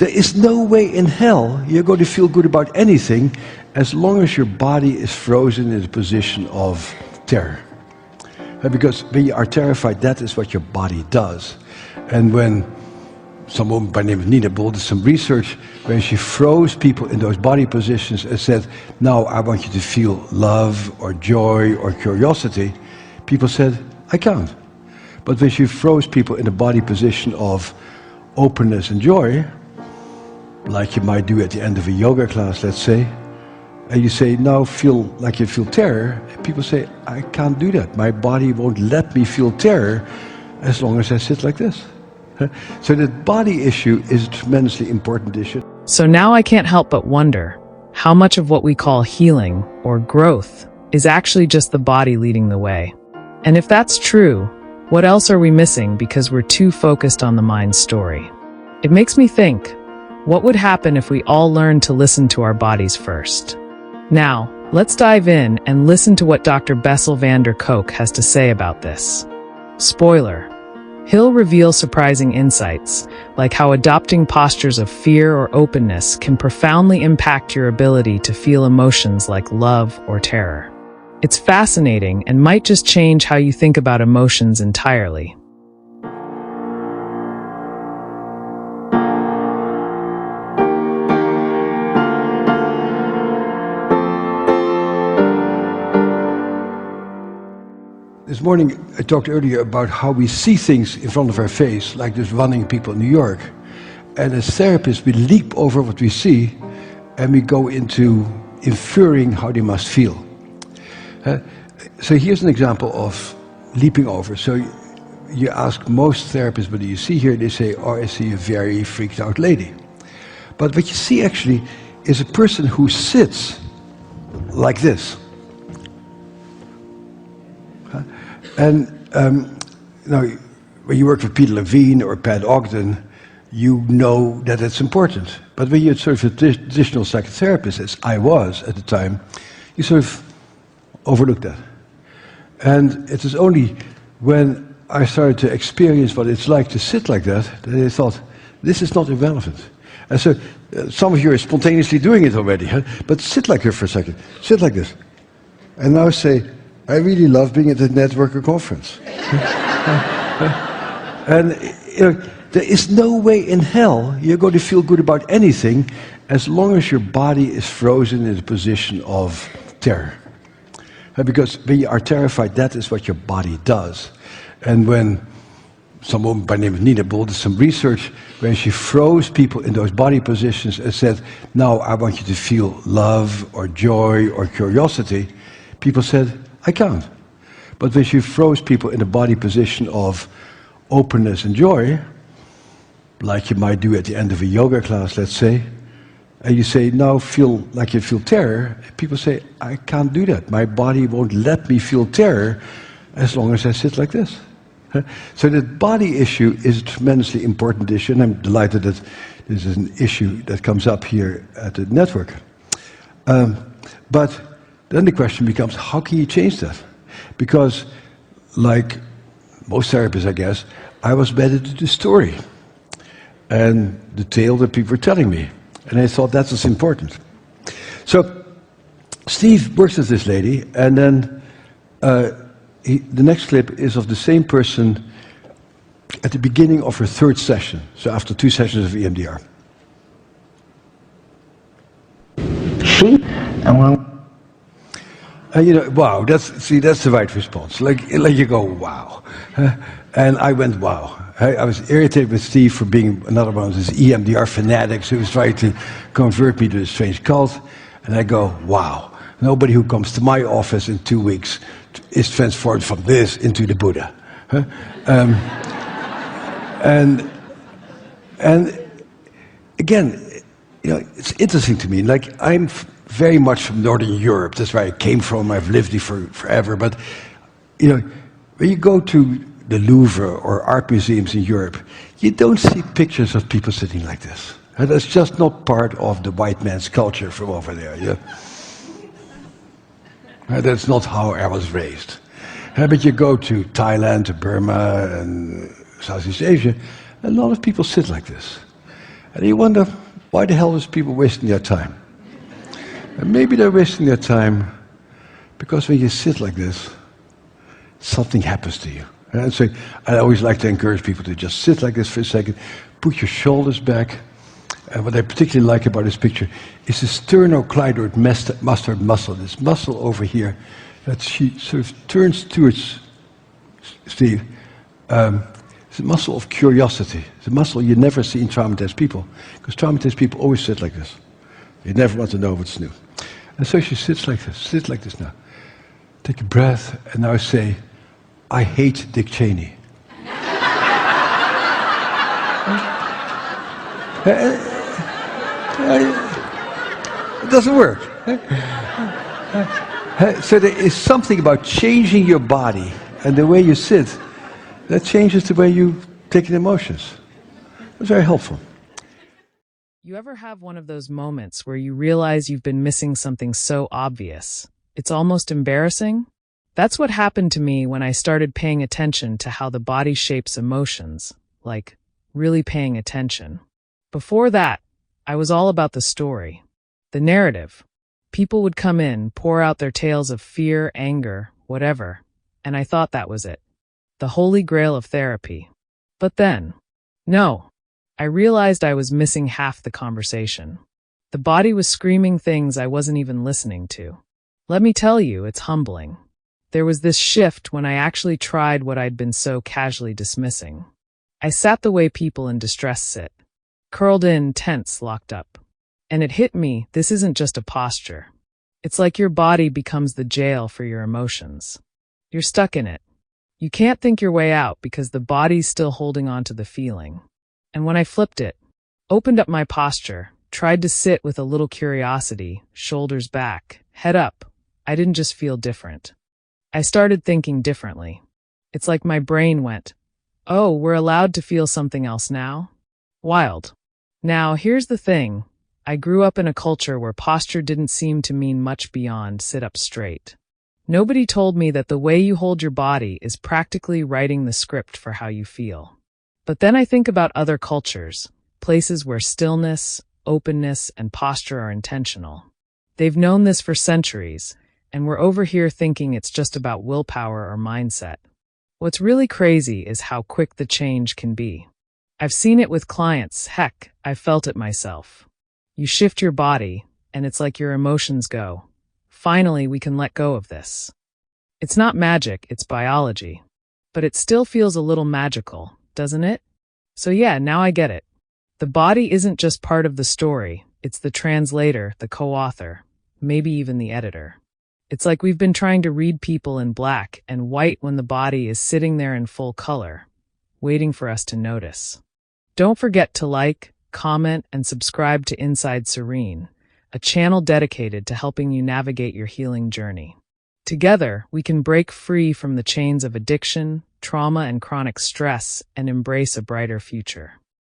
There is no way in hell you're going to feel good about anything as long as your body is frozen in a position of terror. Because when you are terrified, that is what your body does. And when some woman by the name of Nina Bull did some research where she froze people in those body positions and said, now I want you to feel love or joy or curiosity, people said, I can't. But when she froze people in a body position of openness and joy, like you might do at the end of a yoga class, let's say, and you say, now feel like you feel terror, and people say, I can't do that. My body won't let me feel terror as long as I sit like this. So the body issue is a tremendously important issue. So now I can't help but wonder how much of what we call healing or growth is actually just the body leading the way. And if that's true, what else are we missing because we're too focused on the mind's story? It makes me think, what would happen if we all learned to listen to our bodies first? Now, let's dive in and listen to what Dr. Bessel van der Kolk has to say about this. Spoiler, he'll reveal surprising insights, like how adopting postures of fear or openness can profoundly impact your ability to feel emotions like love or terror. It's fascinating and might just change how you think about emotions entirely. This morning, I talked earlier about how we see things in front of our face, like there's running people in New York. And as therapists, we leap over what we see, and we go into inferring how they must feel. So here's an example of leaping over. So you ask most therapists, what do you see here? They say, oh, I see a very freaked out lady. But what you see actually is a person who sits like this. And now, when you work with Peter Levine or Pat Ogden, you know that it's important. But when you're sort of a traditional psychotherapist, as I was at the time, you sort of overlook that. And it was only when I started to experience what it's like to sit like that I thought, this is not irrelevant. And so some of you are spontaneously doing it already, but sit like this for a second. Sit like this. And now say, I really love being at the networker conference. And there is no way in hell you're going to feel good about anything as long as your body is frozen in a position of terror. Because when you are terrified, that is what your body does. And when some woman by the name of Nina Bull did some research where she froze people in those body positions and said, now I want you to feel love or joy or curiosity, people said, I can't. But when she froze people in a body position of openness and joy, like you might do at the end of a yoga class, let's say, and you say, now feel like you feel terror, people say, I can't do that. My body won't let me feel terror as long as I sit like this. So the body issue is a tremendously important issue, and I'm delighted that this is an issue that comes up here at the network. But then the question becomes, how can you change that? Because, like most therapists, I guess, I was better to the story and the tale that people were telling me. And I thought that was important. So Steve works with this lady, and then the next clip is of the same person at the beginning of her third session, so after 2 sessions of EMDR. Wow, that's the right response. Like you go, wow. And I went, wow. I was irritated with Steve for being another one of these EMDR fanatics who was trying to convert me to a strange cult. And I go, wow. Nobody who comes to my office in 2 weeks is transformed from this into the Buddha. And again, it's interesting to me. Like, I'm very much from Northern Europe. That's where I came from. I've lived here for forever. But, when you go to the Louvre or art museums in Europe, you don't see pictures of people sitting like this. And that's just not part of the white man's culture from over there. Yeah? That's not how I was raised. But you go to Thailand, to Burma, and Southeast Asia, a lot of people sit like this. And you wonder, why the hell is people wasting their time? And maybe they're wasting their time because when you sit like this, something happens to you. And so I always like to encourage people to just sit like this for a second, put your shoulders back. And what I particularly like about this picture is the sternocleidoid mustard muscle, this muscle over here that she sort of turns towards Steve. It's a muscle of curiosity. It's a muscle you never see in traumatized people, because traumatized people always sit like this. They never want to know what's new. And so she sits like this. Sit like this now. Take a breath, and now say, I hate Dick Cheney. It doesn't work. So there is something about changing your body and the way you sit that changes the way you take in emotions. It's very helpful. You ever have one of those moments where you realize you've been missing something so obvious? It's almost embarrassing? That's what happened to me when I started paying attention to how the body shapes emotions, like really paying attention. Before that, I was all about the story, the narrative. People would come in, pour out their tales of fear, anger, whatever, and I thought that was it. The holy grail of therapy. But then, no, I realized I was missing half the conversation. The body was screaming things I wasn't even listening to. Let me tell you, it's humbling. There was this shift when I actually tried what I'd been so casually dismissing. I sat the way people in distress sit, curled in, tense, locked up. And it hit me, this isn't just a posture. It's like your body becomes the jail for your emotions. You're stuck in it. You can't think your way out because the body's still holding on to the feeling. And when I flipped it, opened up my posture, tried to sit with a little curiosity, shoulders back, head up, I didn't just feel different. I started thinking differently. It's like my brain went, oh, we're allowed to feel something else now? Wild. Now, here's the thing. I grew up in a culture where posture didn't seem to mean much beyond sit up straight. Nobody told me that the way you hold your body is practically writing the script for how you feel. But then I think about other cultures, places where stillness, openness, and posture are intentional. They've known this for centuries, and we're over here thinking it's just about willpower or mindset. What's really crazy is how quick the change can be. I've seen it with clients, heck, I've felt it myself. You shift your body, and it's like your emotions go, finally, we can let go of this. It's not magic, it's biology. But it still feels a little magical, doesn't it? So yeah, now I get it. The body isn't just part of the story, it's the translator, the co-author, maybe even the editor. It's like we've been trying to read people in black and white when the body is sitting there in full color, waiting for us to notice. Don't forget to like, comment, and subscribe to Inside Serene, a channel dedicated to helping you navigate your healing journey. Together, we can break free from the chains of addiction, trauma, and chronic stress and embrace a brighter future.